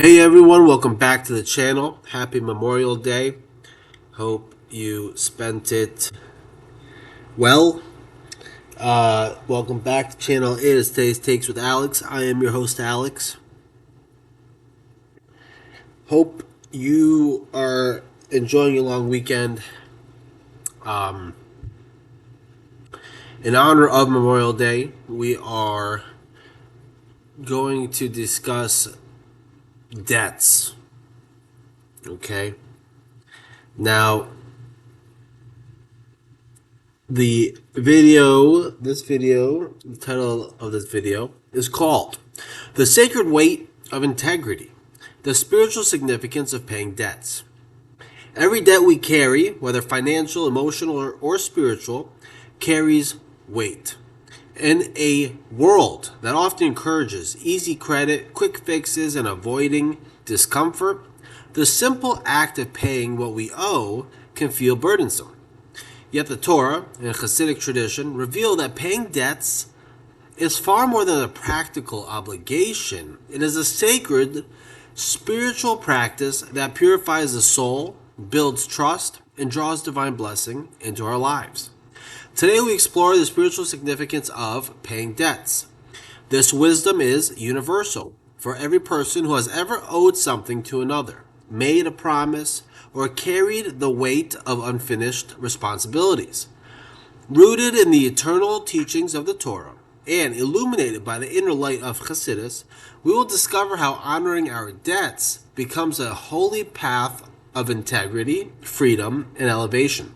Hey everyone, welcome back to the channel. Happy Memorial Day. Hope you spent it well. Welcome back. The channel is Today's Takes with Alex. I am your host, Alex. Hope you are enjoying your long weekend. In honor of Memorial Day, we are going to discuss debts. Okay? Now, the title of this video is called The Sacred Weight of Integrity, the Spiritual Significance of Paying Debts. Every debt we carry, whether financial, emotional, or spiritual, carries weight. In a world that often encourages easy credit, quick fixes, and avoiding discomfort, the simple act of paying what we owe can feel burdensome. Yet the Torah and Hasidic tradition reveal that paying debts is far more than a practical obligation. It is a sacred spiritual practice that purifies the soul, builds trust, and draws divine blessing into our lives. Today we explore the spiritual significance of paying debts. This wisdom is universal for every person who has ever owed something to another, made a promise, or carried the weight of unfinished responsibilities. Rooted in the eternal teachings of the Torah and illuminated by the inner light of Chassidus, we will discover how honoring our debts becomes a holy path of integrity, freedom, and elevation.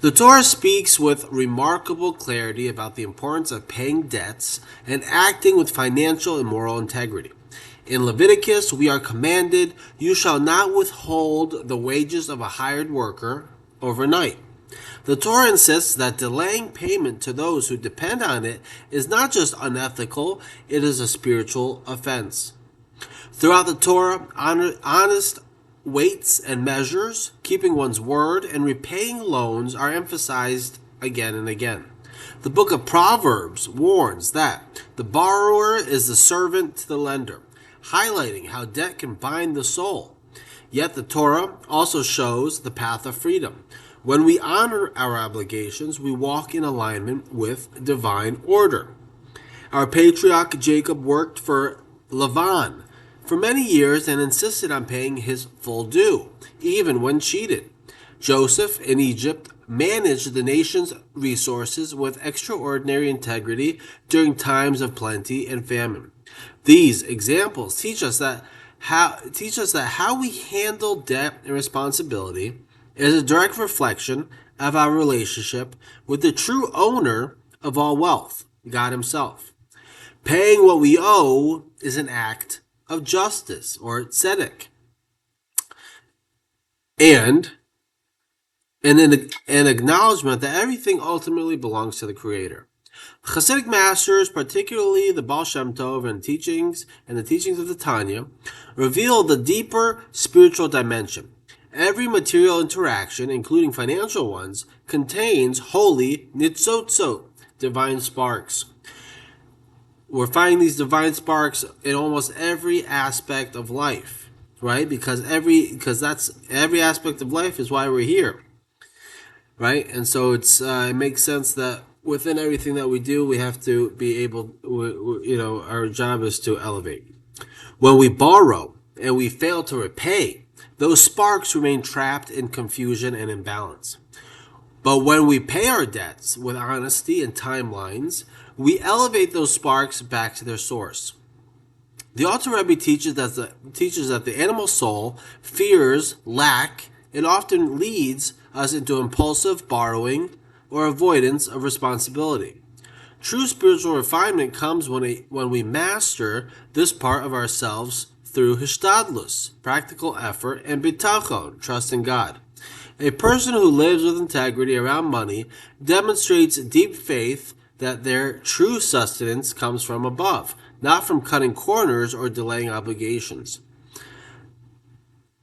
The Torah speaks with remarkable clarity about the importance of paying debts and acting with financial and moral integrity. In Leviticus, we are commanded, "You shall not withhold the wages of a hired worker overnight." The Torah insists that delaying payment to those who depend on it is not just unethical, it is a spiritual offense. Throughout the Torah, honest weights and measures, keeping one's word, and repaying loans are emphasized again and again. The book of Proverbs warns that the borrower is the servant to the lender, highlighting how debt can bind the soul. Yet the Torah also shows the path of freedom. When we honor our obligations, we walk in alignment with divine order. Our patriarch Jacob worked for Lavan for many years and insisted on paying his full due, even when cheated. Joseph in Egypt managed the nation's resources with extraordinary integrity during times of plenty and famine. These examples teach us that how we handle debt and responsibility is a direct reflection of our relationship with the true owner of all wealth, God Himself. Paying what we owe is an act of justice, or tzedek, and an acknowledgement that everything ultimately belongs to the Creator. Hasidic masters, particularly the Baal Shem Tov and the teachings of the Tanya, reveal the deeper spiritual dimension. Every material interaction, including financial ones, contains holy nitzotzot, divine sparks. We're finding these divine sparks in almost every aspect of life, right? Because that's every aspect of life is why we're here, right? And so it makes sense that within everything that we do, we have to be able, our job is to elevate. When we borrow and we fail to repay, those sparks remain trapped in confusion and imbalance. But when we pay our debts with honesty and timelines, we elevate those sparks back to their source. The Alter Rebbe teaches that the animal soul fears lack and often leads us into impulsive borrowing or avoidance of responsibility. True spiritual refinement comes when we master this part of ourselves through hishtadlus, practical effort, and bitachon, trust in God. A person who lives with integrity around money demonstrates deep faith that their true sustenance comes from above, not from cutting corners or delaying obligations.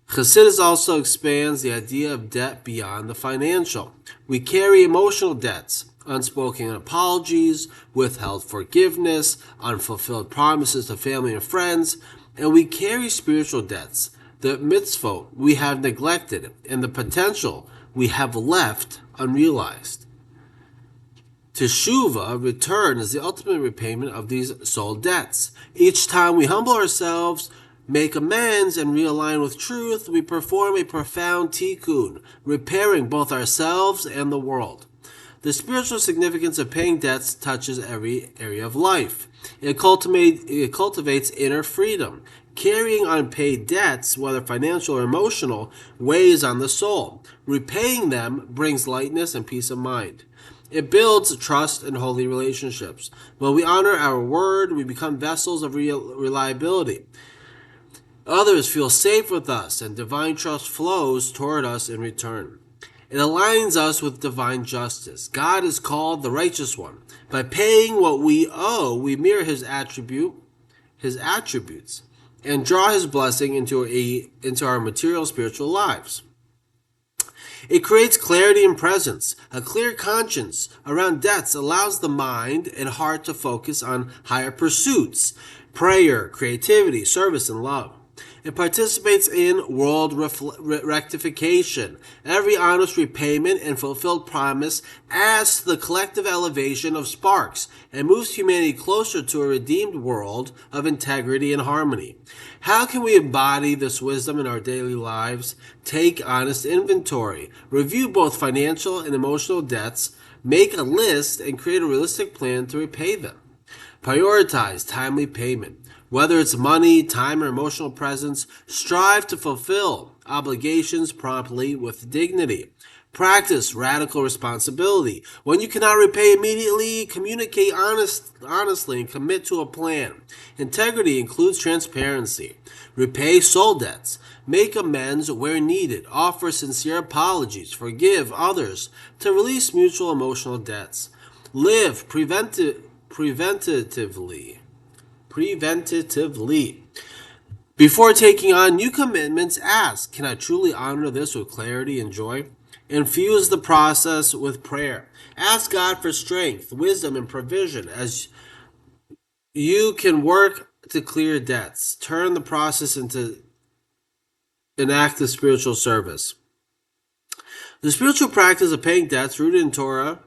Chassidus also expands the idea of debt beyond the financial. We carry emotional debts, unspoken apologies, withheld forgiveness, unfulfilled promises to family and friends. and we carry spiritual debts, the mitzvot we have neglected, and the potential we have left unrealized. Teshuvah, return, is the ultimate repayment of these soul debts. Each time we humble ourselves, make amends, and realign with truth, we perform a profound tikkun, repairing both ourselves and the world. The spiritual significance of paying debts touches every area of life. It cultivates inner freedom. Carrying unpaid debts, whether financial or emotional, weighs on the soul. Repaying them brings lightness and peace of mind. It builds trust and holy relationships. When we honor our word, we become vessels of reliability. Others feel safe with us, and divine trust flows toward us in return. It aligns us with divine justice. God is called the righteous one. By paying what we owe, we mirror his attributes, and draw his blessing into our material spiritual lives. It creates clarity and presence. A clear conscience around debts allows the mind and heart to focus on higher pursuits: prayer, creativity, service, and love. It participates in world rectification. Every honest repayment and fulfilled promise adds to the collective elevation of sparks and moves humanity closer to a redeemed world of integrity and harmony. How can we embody this wisdom in our daily lives? Take honest inventory. Review both financial and emotional debts. Make a list and create a realistic plan to repay them. Prioritize timely payment. Whether it's money, time, or emotional presence, strive to fulfill obligations promptly with dignity. Practice radical responsibility. When you cannot repay immediately, communicate honestly and commit to a plan. Integrity includes transparency. Repay soul debts. Make amends where needed. Offer sincere apologies. Forgive others to release mutual emotional debts. Live preventatively. Before taking on new commitments, ask, can I truly honor this with clarity and joy? Infuse the process with prayer. Ask God for strength, wisdom, and provision as you can work to clear debts. Turn the process into an act of spiritual service. The spiritual practice of paying debts rooted in Torah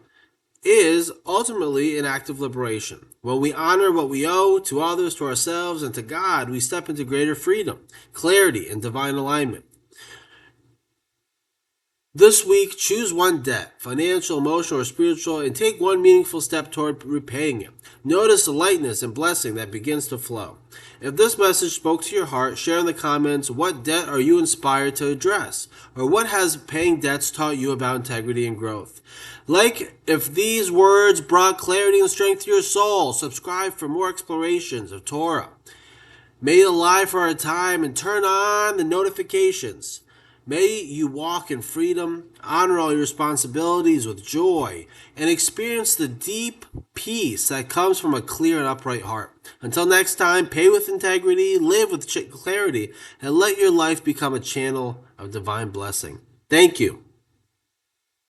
is ultimately an act of liberation. When we honor what we owe to others, to ourselves, and to God, we step into greater freedom, clarity, and divine alignment. This week, choose one debt, financial, emotional, or spiritual, and take one meaningful step toward repaying it. Notice the lightness and blessing that begins to flow. If this message spoke to your heart, share in the comments what debt are you inspired to address, or what has paying debts taught you about integrity and growth. Like if these words brought clarity and strength to your soul. Subscribe for more explorations of Torah. May it alive for our time and turn on the notifications. May you walk in freedom, honor all your responsibilities with joy, and experience the deep peace that comes from a clear and upright heart. Until next time, pay with integrity, live with clarity, and let your life become a channel of divine blessing. Thank you.